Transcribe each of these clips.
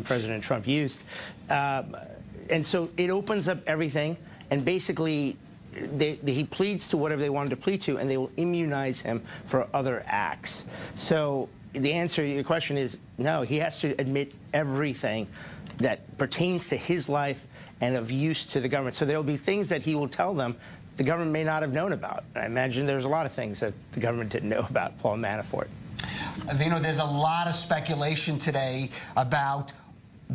President Trump used. And so it opens up everything, and basically he pleads to whatever they wanted to plead to, and they will immunize him for other acts. So the answer to your question is no, he has to admit everything that pertains to his life and of use to the government. So there will be things that he will tell them the government may not have known about. I imagine there's a lot of things that the government didn't know about Paul Manafort. Vinoo, there's a lot of speculation today about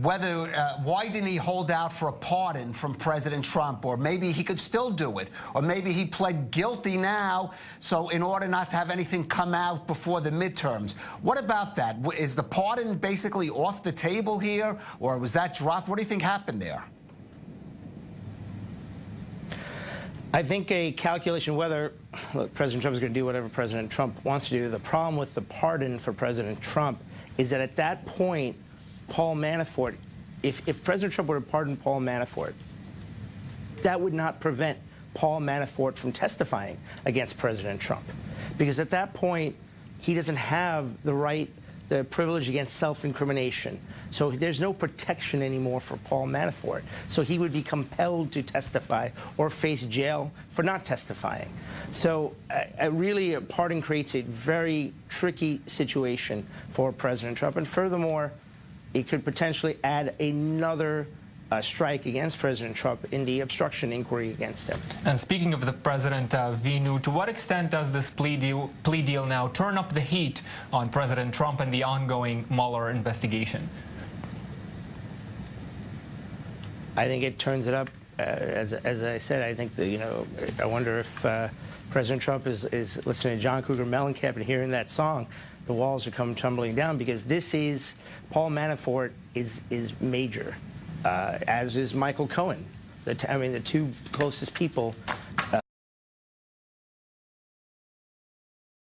whether, why didn't he hold out for a pardon from President Trump? Or maybe he could still do it. Or maybe he pled guilty now, so in order not to have anything come out before the midterms. What about that? Is the pardon basically off the table here? Or was that dropped? What do you think happened there? I think a calculation whether, look, President Trump is going to do whatever President Trump wants to do. The problem with the pardon for President Trump is that at that point, Paul Manafort, if President Trump were to pardon Paul Manafort, that would not prevent Paul Manafort from testifying against President Trump. Because at that point, he doesn't have the right, the privilege against self-incrimination. So there's no protection anymore for Paul Manafort. So he would be compelled to testify or face jail for not testifying. So really, a pardon creates a very tricky situation for President Trump. And furthermore, it could potentially add another strike against President Trump in the obstruction inquiry against him. And speaking of the president, Vinoo, to what extent does this plea deal now turn up the heat on President Trump and the ongoing Mueller investigation? I think it turns it up. As I said, I think that, I wonder if President Trump is listening to John Cougar Mellencamp and hearing that song, the walls are coming tumbling down, because this is, Paul Manafort is major, as is Michael Cohen. The two closest people